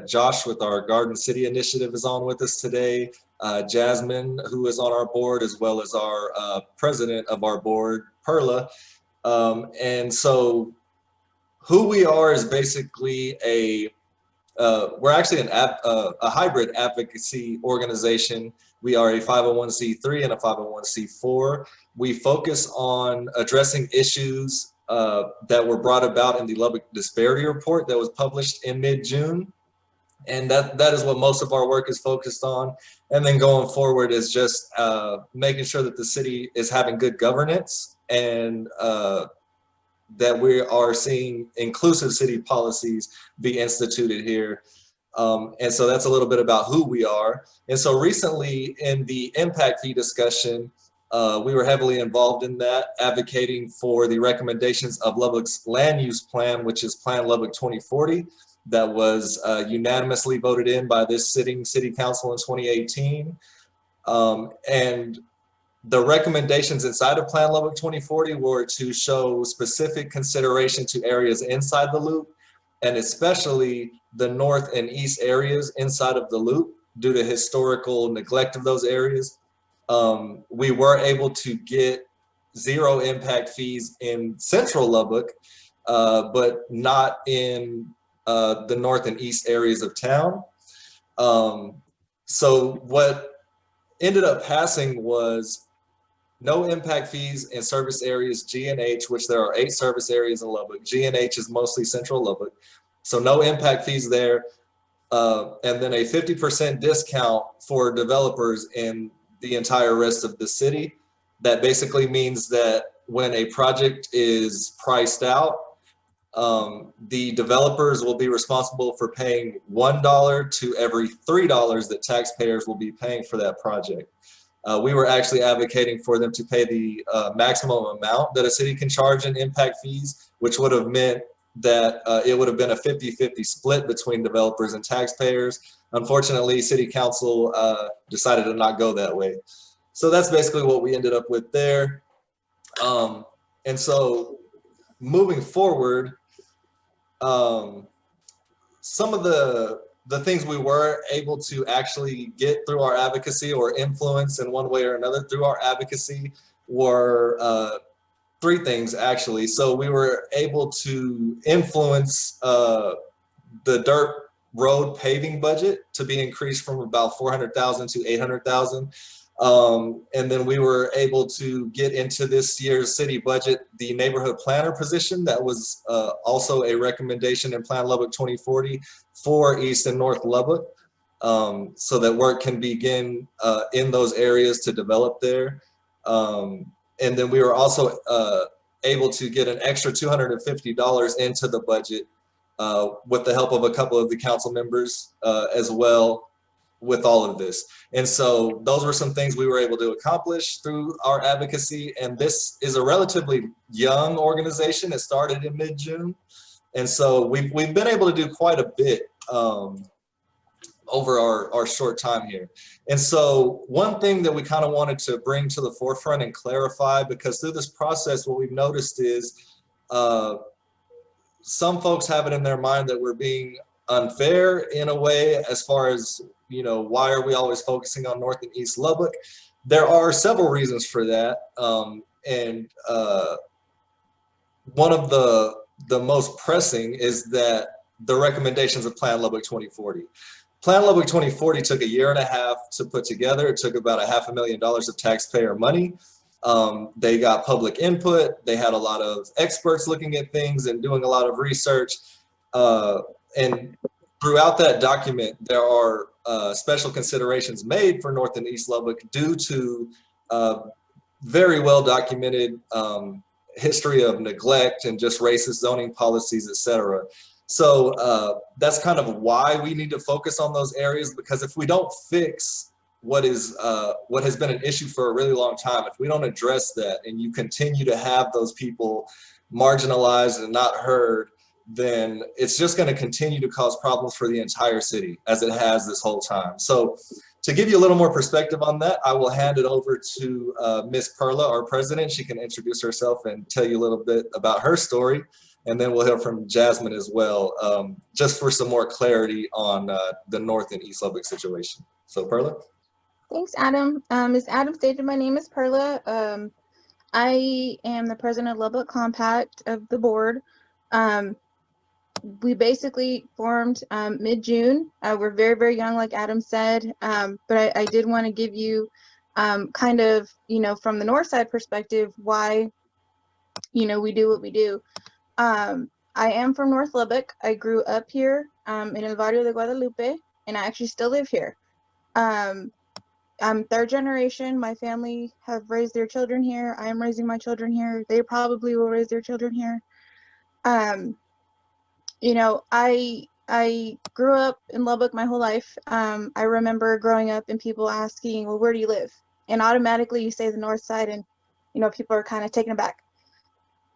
Josh with our Garden City Initiative is on with us today. Jasmine, who is on our board, as well as our president of our board, Perla. And so who we are is basically we're actually a hybrid advocacy organization. We are a 501c3 and a 501c4. We focus on addressing issues that were brought about in the Lubbock Disparity Report that was published in mid-June. And that is what most of our work is focused on. And then going forward is just making sure that the city is having good governance and that we are seeing inclusive city policies be instituted here. And so that's a little bit about who we are. And so recently in the impact fee discussion, we were heavily involved in that, advocating for the recommendations of Lubbock's land use plan, which is Plan Lubbock 2040, that was unanimously voted in by this sitting city council in 2018. And the recommendations inside of Plan Lubbock 2040 were to show specific consideration to areas inside the loop, and especially the north and east areas inside of the loop due to historical neglect of those areas. We were able to get zero impact fees in central Lubbock, but not in the north and east areas of town. So what ended up passing was no impact fees in service areas G and H, which there are 8 service areas in Lubbock. G and H is mostly central Lubbock. So no impact fees there. And then a 50% discount for developers in the entire rest of the city. That basically means that when a project is priced out, the developers will be responsible for paying $1 to every $3 that taxpayers will be paying for that project. We were actually advocating for them to pay the maximum amount that a city can charge in impact fees, which would have meant that it would have been a 50-50 split between developers and taxpayers. Unfortunately, city council decided to not go that way. So that's basically what we ended up with there. And so moving forward, some of the things we were able to actually get through our advocacy or influence in one way or another through our advocacy were 3 things actually. So we were able to influence the dirt road paving budget to be increased from about 400,000 to 800,000. And then we were able to get into this year's city budget the neighborhood planner position that was also a recommendation in Plan Lubbock 2040 for East and North Lubbock, so that work can begin in those areas to develop there. And then we were also able to get an extra $250 into the budget with the help of a couple of the council members as well with all of this. And so those were some things we were able to accomplish through our advocacy. And this is a relatively young organization. It started in mid-June. And so we've been able to do quite a bit over our short time here. And so one thing that we kind of wanted to bring to the forefront and clarify, because through this process, what we've noticed is some folks have it in their mind that we're being unfair in a way as far as, you know, why are we always focusing on North and East Lubbock? There are several reasons for that. And one of the most pressing is that the recommendations of Plan Lubbock 2040. Plan Lubbock 2040 took 1.5 years to put together. It took about $500,000 of taxpayer money. They got public input. They had a lot of experts looking at things and doing a lot of research. And throughout that document, there are special considerations made for North and East Lubbock due to very well documented history of neglect and just racist zoning policies, et cetera. So that's kind of why we need to focus on those areas, because if we don't fix what has been an issue for a really long time, if we don't address that and you continue to have those people marginalized and not heard, then it's just going to continue to cause problems for the entire city as it has this whole time. So to give you a little more perspective on that, I will hand it over to Ms. Perla, our president. She can introduce herself and tell you a little bit about her story. and then we'll hear from Jasmine as well, just for some more clarity on the North and East Lubbock situation. So Perla? Thanks, Adam. As Adam stated, my name is Perla. I am the president of Lubbock Compact of the board. We basically formed mid-June. We're very, very young, like Adam said, but I did want to give you kind of, from the north side perspective, why, we do what we do. I am from North Lubbock. I grew up here in El Barrio de Guadalupe, and I actually still live here. I'm third generation. My family have raised their children here. I am raising my children here. They probably will raise their children here. I grew up in Lubbock my whole life. I remember growing up and people asking, well, where do you live? And automatically you say the north side, and people are kind of taken aback.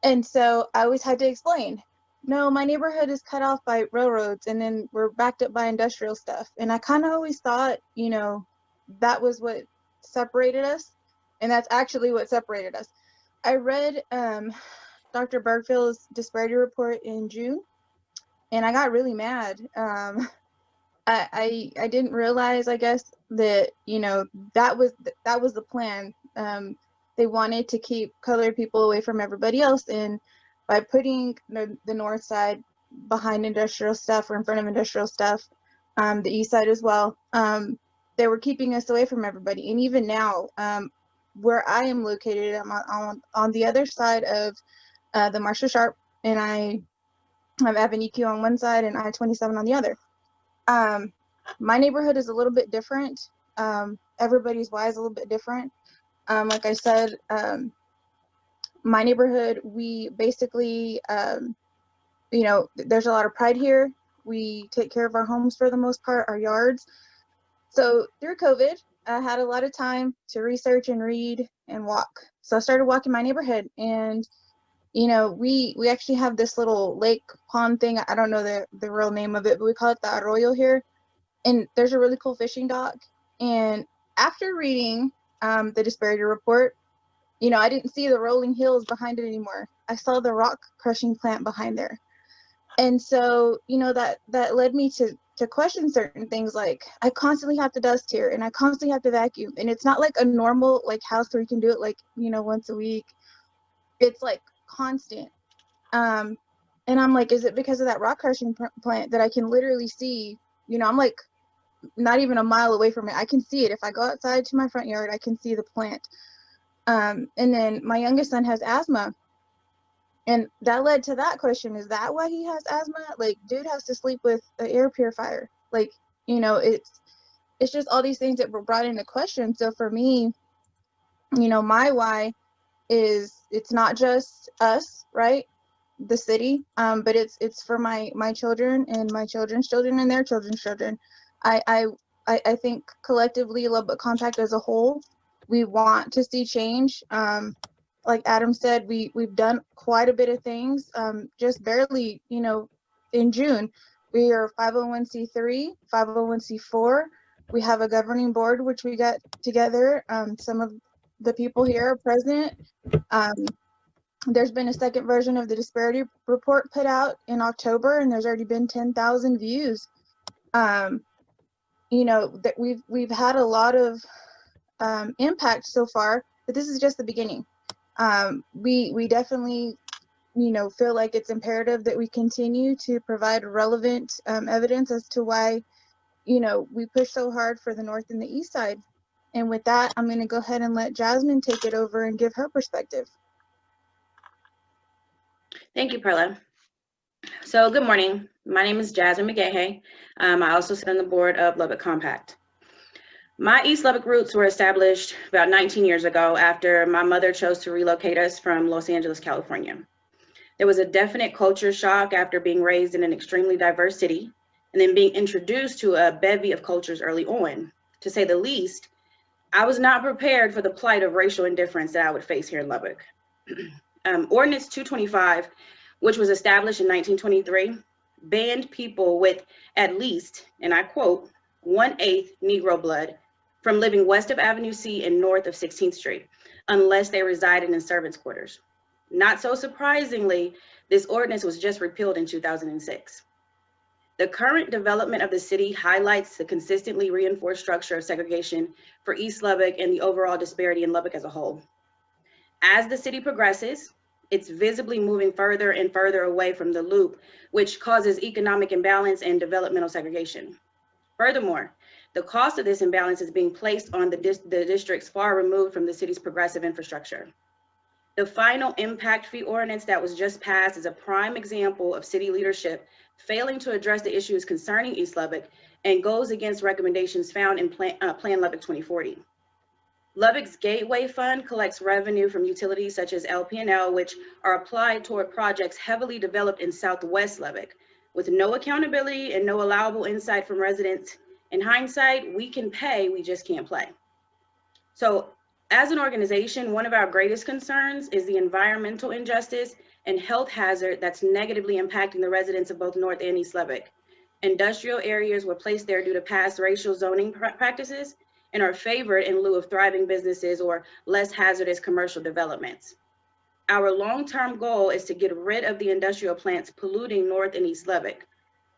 And so I always had to explain, no, my neighborhood is cut off by railroads, and then we're backed up by industrial stuff. And I kind of always thought, that was what separated us, and that's actually what separated us. I read Dr. Bergfield's disparity report in June, and I got really mad. I didn't realize, I guess, that that was the plan. They wanted to keep colored people away from everybody else, and by putting the north side behind industrial stuff or in front of industrial stuff, the east side as well, they were keeping us away from everybody. And even now, where I am located, I'm on the other side of the Marshall Sharp, and I have Avenue Q on one side and I-27 on the other. My neighborhood is a little bit different. Everybody's why is a little bit different. Like I said, my neighborhood, we basically, there's a lot of pride here. We take care of our homes for the most part, our yards. So through COVID, I had a lot of time to research and read and walk. So I started walking my neighborhood, and we actually have this little lake pond thing. I don't know the real name of it, but we call it the arroyo here. And there's a really cool fishing dock. And after reading the disparity report, I didn't see the rolling hills behind it anymore. I saw the rock crushing plant behind there. And so, that led me to question certain things, like I constantly have to dust here, and I constantly have to vacuum. And it's not like a normal house where you can do it once a week. It's like constant. And I'm like, is it because of that rock crushing plant that I can literally see? I'm like not even a mile away from it. I can see it. If I go outside to my front yard, I can see the plant. And then my youngest son has asthma. And that led to that question. Is that why he has asthma? Dude has to sleep with an air purifier. It's just all these things that were brought into question. So for me, my why is, it's not just us, right? The city, but it's for my children and my children's children and their children's children. I think collectively, Lubbock Compact as a whole, we want to see change. Like Adam said, we've done quite a bit of things. Just barely, in June, we are 501c3, 501c4. We have a governing board, which we got together. Some of the people here are present. There's been a second version of the disparity report put out in October, and there's already been 10,000 views. That we've had a lot of impact so far, but this is just the beginning. We definitely, feel like it's imperative that we continue to provide relevant evidence as to why, we push so hard for the north and the east side. And with that, I'm going to go ahead and let Jasmine take it over and give her perspective. Thank you, Perla. So good morning. My name is Jasmine McGahey. I also sit on the board of Lubbock Compact. My East Lubbock roots were established about 19 years ago after my mother chose to relocate us from Los Angeles, California. There was a definite culture shock after being raised in an extremely diverse city and then being introduced to a bevy of cultures early on. To say the least, I was not prepared for the plight of racial indifference that I would face here in Lubbock. Ordinance 225, which was established in 1923, banned people with at least, and I quote, 1/8 Negro blood from living west of Avenue C and north of 16th Street, unless they resided in servants' quarters. Not so surprisingly, this ordinance was just repealed in 2006. The current development of the city highlights the consistently reinforced structure of segregation for East Lubbock and the overall disparity in Lubbock as a whole. As the city progresses, it's visibly moving further and further away from the loop, which causes economic imbalance and developmental segregation. Furthermore, the cost of this imbalance is being placed on the districts far removed from the city's progressive infrastructure. The final impact fee ordinance that was just passed is a prime example of city leadership failing to address the issues concerning East Lubbock and goes against recommendations found in Plan Lubbock 2040. Lubbock's Gateway Fund collects revenue from utilities such as LP&L, which are applied toward projects heavily developed in Southwest Lubbock. With no accountability and no allowable insight from residents, in hindsight, we can pay, we just can't play. So as an organization, one of our greatest concerns is the environmental injustice and health hazard that's negatively impacting the residents of both North and East Lubbock. Industrial areas were placed there due to past racial zoning practices and are favored in lieu of thriving businesses or less hazardous commercial developments. Our long-term goal is to get rid of the industrial plants polluting North and East Lubbock.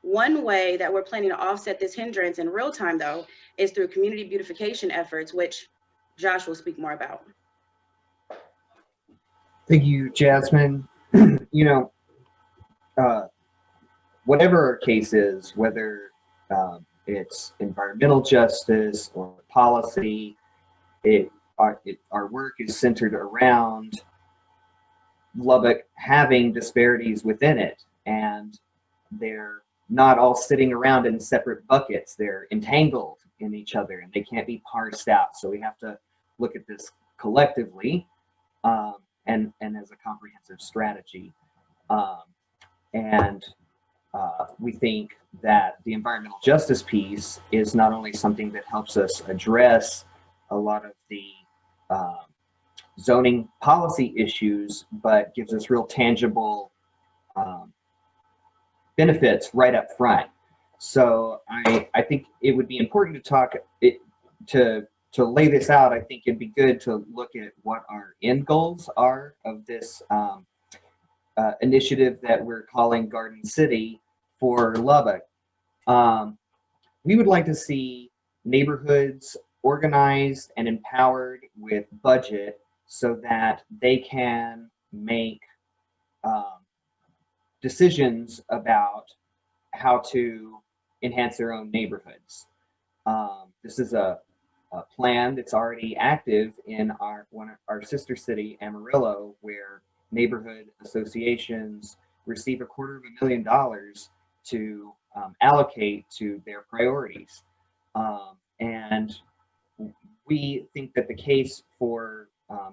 One way that we're planning to offset this hindrance in real time, though, is through community beautification efforts, which Josh will speak more about. Thank you, Jasmine. Whatever our case is, whether it's environmental justice or policy, our work is centered around Lubbock having disparities within it, and they're not all sitting around in separate buckets. They're entangled in each other and they can't be parsed out. So we have to look at this collectively and as a comprehensive strategy. We think that the environmental justice piece is not only something that helps us address a lot of the zoning policy issues, but gives us real tangible benefits right up front. So I think it would be important to talk to lay this out. I think it'd be good to look at what our end goals are of this initiative that we're calling Garden City for Lubbock. We would like to see neighborhoods organized and empowered with budget so that they can make decisions about how to enhance their own neighborhoods. This is a plan that's already active in our sister city, Amarillo, where neighborhood associations receive $250,000 to allocate to their priorities. And we think that the case for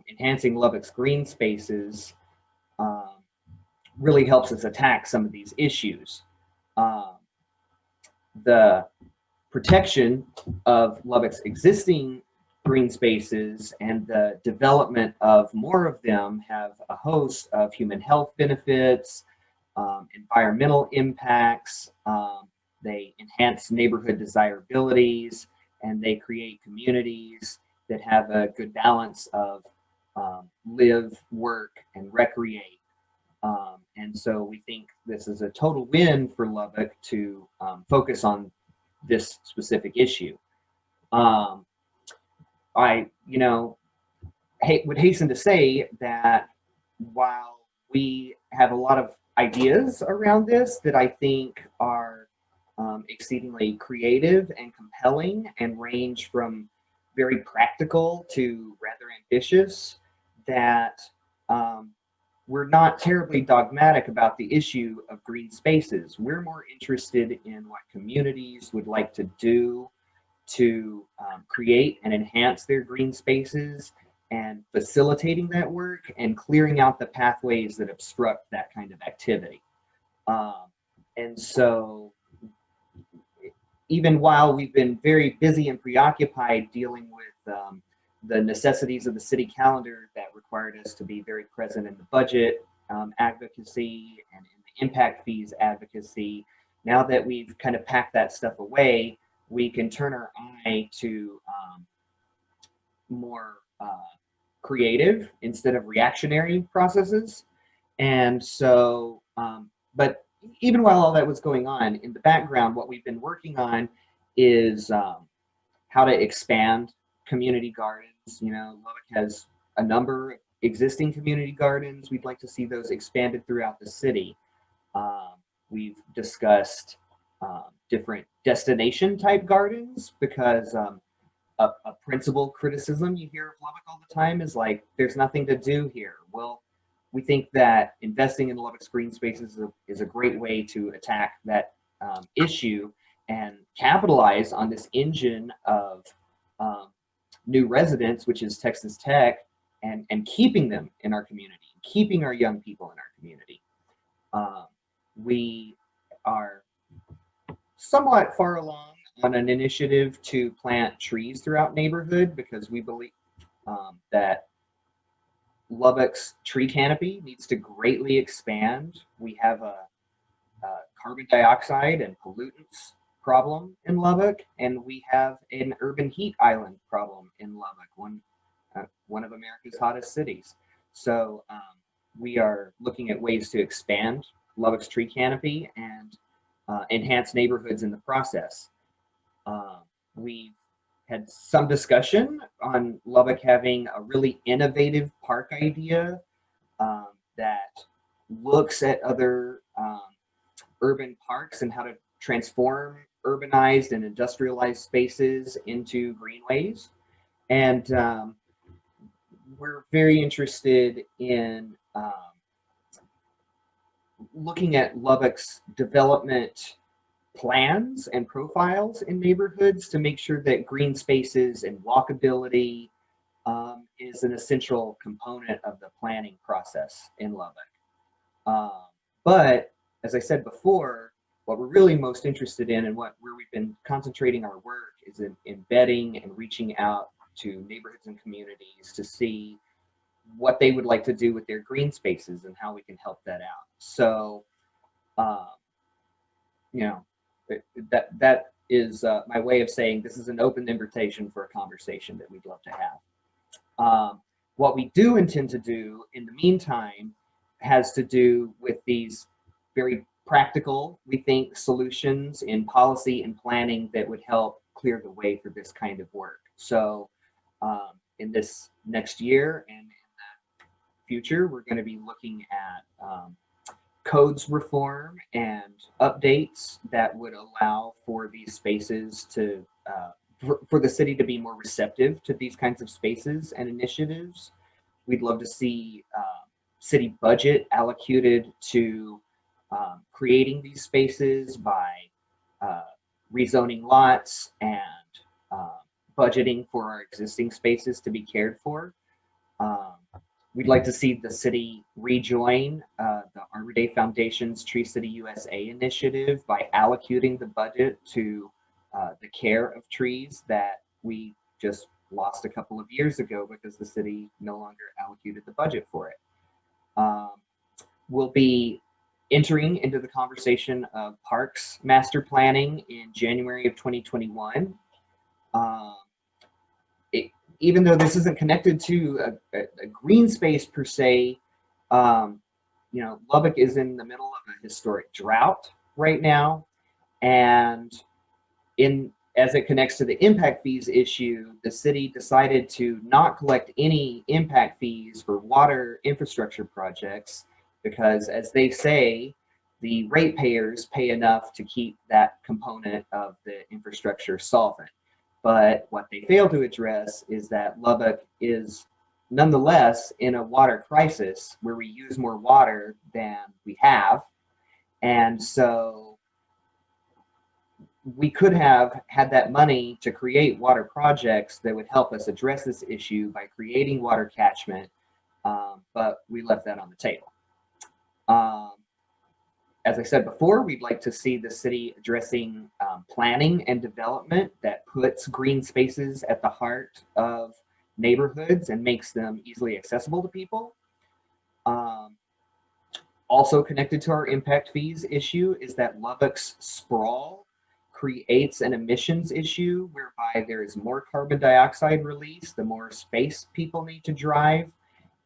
enhancing Lubbock's green spaces really helps us attack some of these issues. The protection of Lubbock's existing green spaces and the development of more of them have a host of human health benefits, environmental impacts, they enhance neighborhood desirabilities, and they create communities that have a good balance of live, work, and recreate. And so we think this is a total win for Lubbock to focus on this specific issue. I would hasten to say that while we have a lot of ideas around this that I think are exceedingly creative and compelling and range from very practical to rather ambitious, that we're not terribly dogmatic about the issue of green spaces. We're more interested in what communities would like to do to create and enhance their green spaces, and facilitating that work and clearing out the pathways that obstruct that kind of activity. And so even while we've been very busy and preoccupied dealing with the necessities of the city calendar that required us to be very present in the budget advocacy and in the impact fees advocacy, now that we've kind of packed that stuff away, we can turn our eye to more creative instead of reactionary processes. And so, but even while all that was going on, in the background, what we've been working on is how to expand community gardens. You know, Lubbock has a number of existing community gardens. We'd like to see those expanded throughout the city. We've discussed different destination type gardens because a principal criticism you hear of Lubbock all the time is like, there's nothing to do here. Well, we think that investing in Lubbock's green spaces is a great way to attack that issue and capitalize on this engine of new residents, which is Texas Tech, and keeping them in our community, keeping our young people in our community. We are somewhat far along on an initiative to plant trees throughout neighborhood because we believe that Lubbock's tree canopy needs to greatly expand. We have a carbon dioxide and pollutants problem in Lubbock, and we have an urban heat island problem in Lubbock, one of America's hottest cities. So we are looking at ways to expand Lubbock's tree canopy and enhance neighborhoods in the process. We've had some discussion on Lubbock having a really innovative park idea that looks at other urban parks and how to transform urbanized and industrialized spaces into greenways. And we're very interested in looking at Lubbock's development plans and profiles in neighborhoods to make sure that green spaces and walkability is an essential component of the planning process in Lubbock. But as I said before, what we're really most interested in and where we've been concentrating our work is in embedding and reaching out to neighborhoods and communities to see what they would like to do with their green spaces and how we can help that out. So, you know, that is my way of saying this is an open invitation for a conversation that we'd love to have. What we do intend to do in the meantime has to do with these very practical, we think, solutions in policy and planning that would help clear the way for this kind of work. So in this next year and in the future, we're going to be looking at codes reform and updates that would allow for these spaces to, for the city to be more receptive to these kinds of spaces and initiatives. We'd love to see city budget allocated to creating these spaces by rezoning lots and budgeting for our existing spaces to be cared for. We'd like to see the city rejoin the Arbor Day Foundation's Tree City USA initiative by allocating the budget to the care of trees that we just lost a couple of years ago because the city no longer allocated the budget for it. We'll be entering into the conversation of parks master planning in January of 2021. Even though this isn't connected to a green space per se, you know, Lubbock is in the middle of a historic drought right now. And as it connects to the impact fees issue, the city decided to not collect any impact fees for water infrastructure projects because, as they say, the ratepayers pay enough to keep that component of the infrastructure solvent. But what they fail to address is that Lubbock is nonetheless in a water crisis where we use more water than we have. And so we could have had that money to create water projects that would help us address this issue by creating water catchment, but we left that on the table. As I said before, we'd like to see the city addressing planning and development that puts green spaces at the heart of neighborhoods and makes them easily accessible to people. Also connected to our impact fees issue is that Lubbock's sprawl creates an emissions issue whereby there is more carbon dioxide release the more space people need to drive.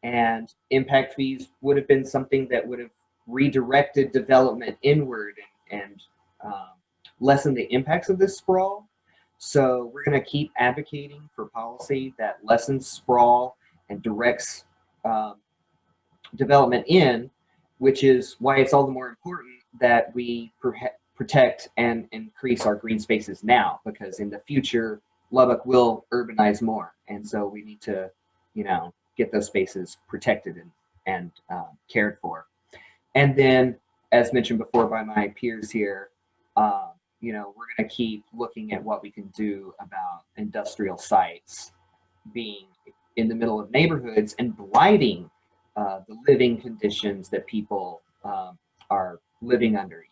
And impact fees would have been something that would have redirected development inward and lessen the impacts of this sprawl. So we're going to keep advocating for policy that lessens sprawl and directs development in, which is why it's all the more important that we protect and increase our green spaces now, because in the future, Lubbock will urbanize more. And so we need to, get those spaces protected and cared for. And then, as mentioned before by my peers here, we're going to keep looking at what we can do about industrial sites being in the middle of neighborhoods and blighting the living conditions that people are living under.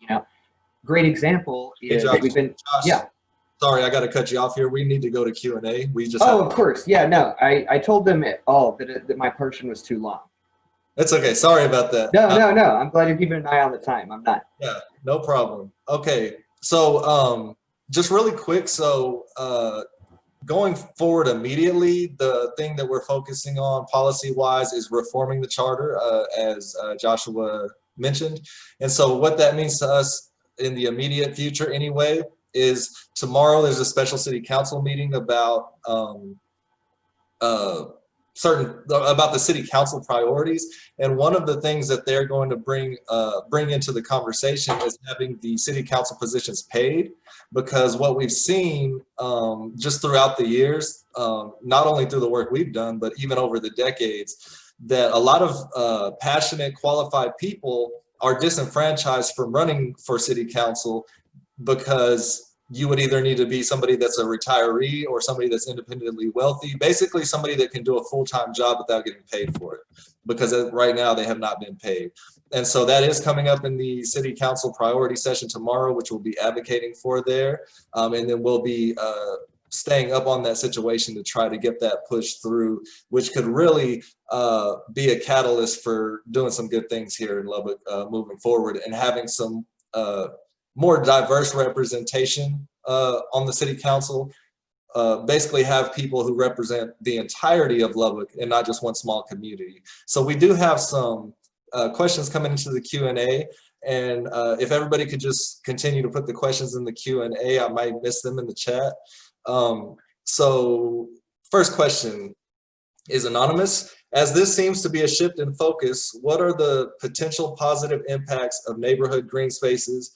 Great example is Josh, sorry, I got to cut you off here. We need to go to Q&A. We just of course. Yeah, no, I told them all that my portion was too long. It's okay. Sorry about that. No. I'm glad you're keeping an eye on the time. I'm not. Yeah, no problem. Okay, so just really quick. So going forward immediately, the thing that we're focusing on policy-wise is reforming the charter, as Joshua mentioned. And so what that means to us in the immediate future anyway is tomorrow there's a special city council meeting about about the city council priorities, and one of the things that they're going to bring into the conversation is having the city council positions paid, because what we've seen just throughout the years, not only through the work we've done, but even over the decades, that a lot of passionate, qualified people are disenfranchised from running for city council, because you would either need to be somebody that's a retiree or somebody that's independently wealthy, basically somebody that can do a full-time job without getting paid for it, because right now they have not been paid. And so that is coming up in the city council priority session tomorrow, which we'll be advocating for there. And then we'll be staying up on that situation to try to get that pushed through, which could really be a catalyst for doing some good things here in Lubbock moving forward, and having some more diverse representation on the city council. Basically have people who represent the entirety of Lubbock and not just one small community. So we do have some questions coming into the Q&A, and if everybody could just continue to put the questions in the Q&A, I might miss them in the chat. So first question is anonymous. As this seems to be a shift in focus, what are the potential positive impacts of neighborhood green spaces,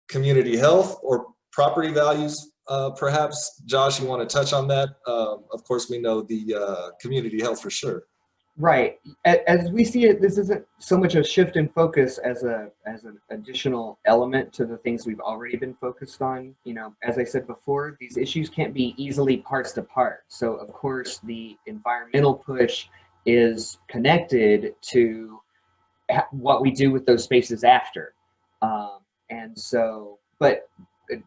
community health, or property values? Perhaps, Josh, you want to touch on that? Of course, we know the community health for sure. Right. As we see it, this isn't so much a shift in focus as an additional element to the things we've already been focused on. As I said before, these issues can't be easily parsed apart. So, of course, the environmental push is connected to what we do with those spaces after. And so, but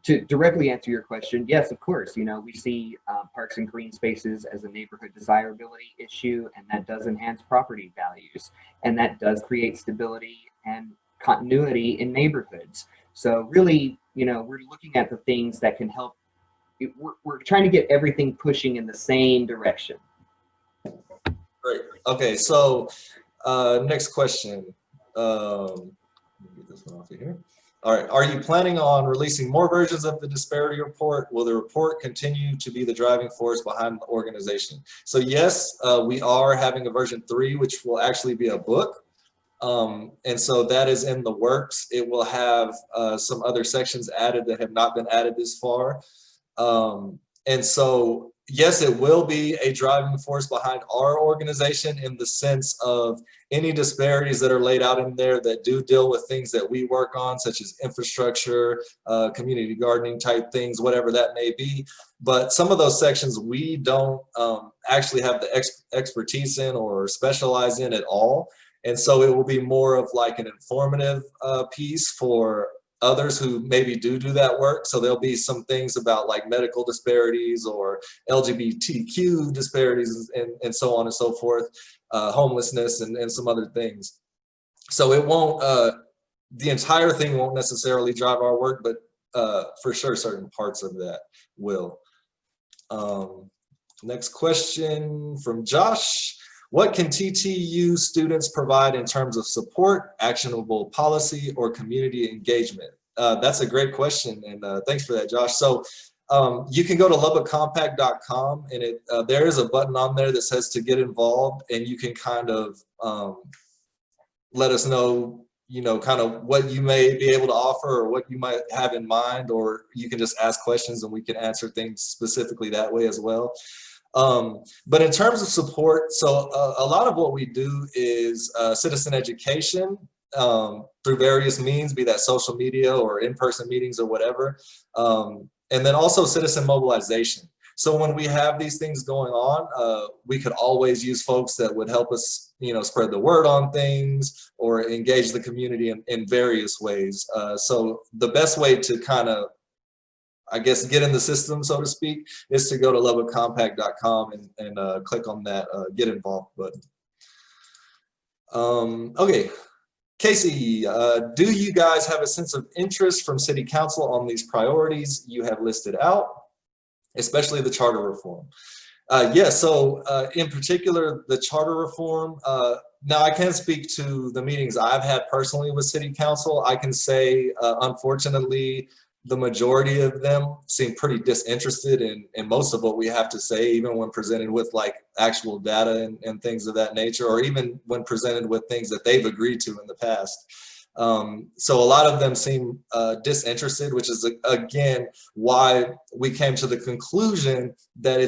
to directly answer your question, yes, of course, we see parks and green spaces as a neighborhood desirability issue, and that does enhance property values, and that does create stability and continuity in neighborhoods. So really, we're looking at the things that can help. We're trying to get everything pushing in the same direction. Great. Okay, so next question. Let me get this one off of here. All right, are you planning on releasing more versions of the disparity report? Will the report continue to be the driving force behind the organization? So yes, we are having a version 3, which will actually be a book. And so that is in the works. It will have some other sections added that have not been added this far. And so, yes, it will be a driving force behind our organization, in the sense of any disparities that are laid out in there that do deal with things that we work on, such as infrastructure, community gardening type things, whatever that may be. But some of those sections we don't actually have the expertise in or specialize in at all. And so it will be more of like an informative piece for others who maybe do that work. So there'll be some things about like medical disparities or LGBTQ disparities and so on and so forth, homelessness and some other things. So it won't, the entire thing won't necessarily drive our work, but for sure certain parts of that will. Next question from Josh. What can TTU students provide in terms of support, actionable policy, or community engagement? That's a great question, and thanks for that, Josh. So you can go to lubbockcompact.com, and there is a button on there that says to get involved, and you can kind of let us know, kind of what you may be able to offer or what you might have in mind, or you can just ask questions and we can answer things specifically that way as well. But in terms of support, so a lot of what we do is citizen education through various means, be that social media or in-person meetings or whatever. And then also citizen mobilization. So when we have these things going on, we could always use folks that would help us, spread the word on things or engage the community in various ways. So the best way to kind of, I guess, get in the system, so to speak, is to go to lubbockcompact.com and click on that get involved button. Okay, Casey, do you guys have a sense of interest from City Council on these priorities you have listed out, especially the charter reform? Yes, so in particular, the charter reform, now I can't speak to the meetings I've had personally with City Council. I can say, unfortunately, the majority of them seem pretty disinterested in most of what we have to say, even when presented with like actual data and things of that nature, or even when presented with things that they've agreed to in the past. So a lot of them seem disinterested, which is again why we came to the conclusion that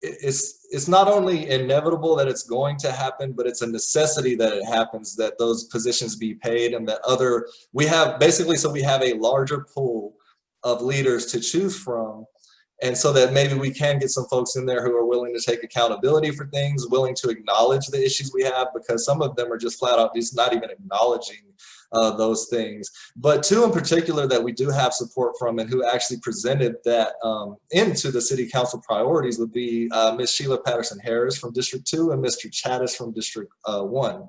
it's not only inevitable that it's going to happen, but it's a necessity that it happens, that those positions be paid, and that we have a larger pool of leaders to choose from. And so that maybe we can get some folks in there who are willing to take accountability for things, willing to acknowledge the issues we have, because some of them are just flat out just not even acknowledging those things. But two in particular that we do have support from and who actually presented that into the City Council priorities would be Ms. Sheila Patterson Harris from District 2 and Mr. Chattis from District 1.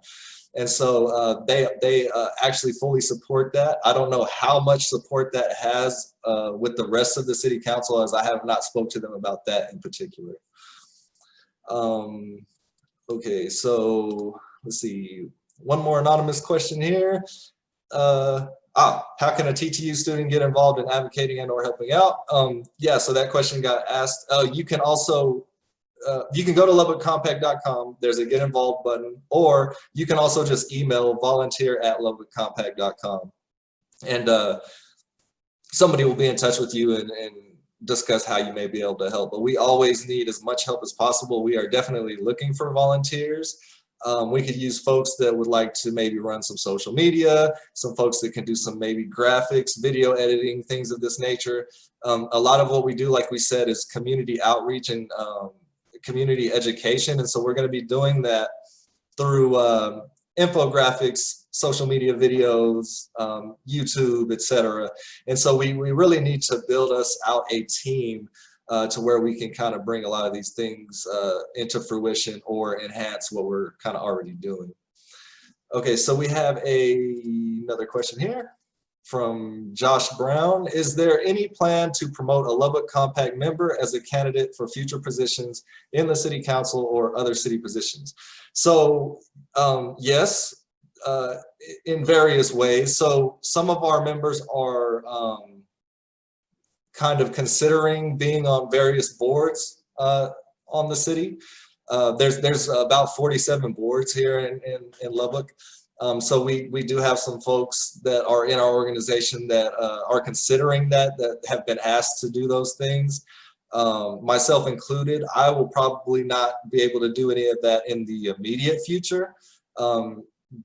And so they actually fully support that. I don't know how much support that has with the rest of the City Council, as I have not spoke to them about that in particular. Okay, so let's see. One more anonymous question here. How can a TTU student get involved in advocating and or helping out? Yeah, so that question got asked. You can also you can go to lubbockcompact.com. There's a get involved button, or you can also just email volunteer@lubbockcompact.com, and somebody will be in touch with you and discuss how you may be able to help. But we always need as much help as possible. We are definitely looking for volunteers. We could use folks that would like to maybe run some social media, some folks that can do some maybe graphics, video editing, things of this nature. A lot of what we do, like we said, is community outreach and community education. And so we're going to be doing that through infographics, social media videos, YouTube, etc. And so we really need to build us out a team to where we can kind of bring a lot of these things into fruition or enhance what we're kind of already doing. Okay, so we have another question here from Josh Brown. Is there any plan to promote a Lubbock Compact member as a candidate for future positions in the City Council or other city positions? So yes, in various ways. So some of our members are kind of considering being on various boards on the city. There's about 47 boards here in Lubbock. So we do have some folks that are in our organization that are considering that have been asked to do those things. Myself included. I will probably not be able to do any of that in the immediate future.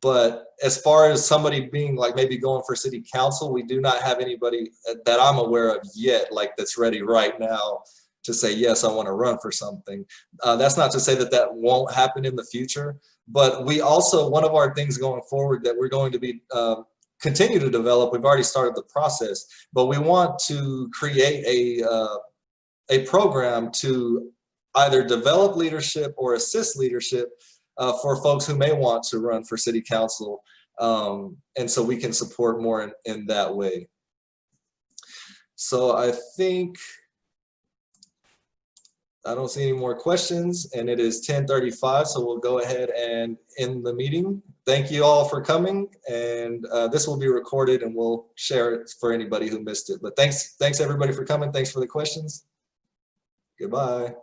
But as far as somebody being like maybe going for City Council, we do not have anybody that I'm aware of yet, like that's ready right now to say, yes, I want to run for something. That's not to say that that won't happen in the future, but we also, one of our things going forward that we're going to be continue to develop, we've already started the process, but we want to create a program to either develop leadership or assist leadership for folks who may want to run for City Council. And so we can support more in that way. So I think I don't see any more questions, and it is 10:35, so we'll go ahead and end the meeting. Thank you all for coming, and this will be recorded and we'll share it for anybody who missed it. But thanks everybody for coming. Thanks for the questions. Goodbye.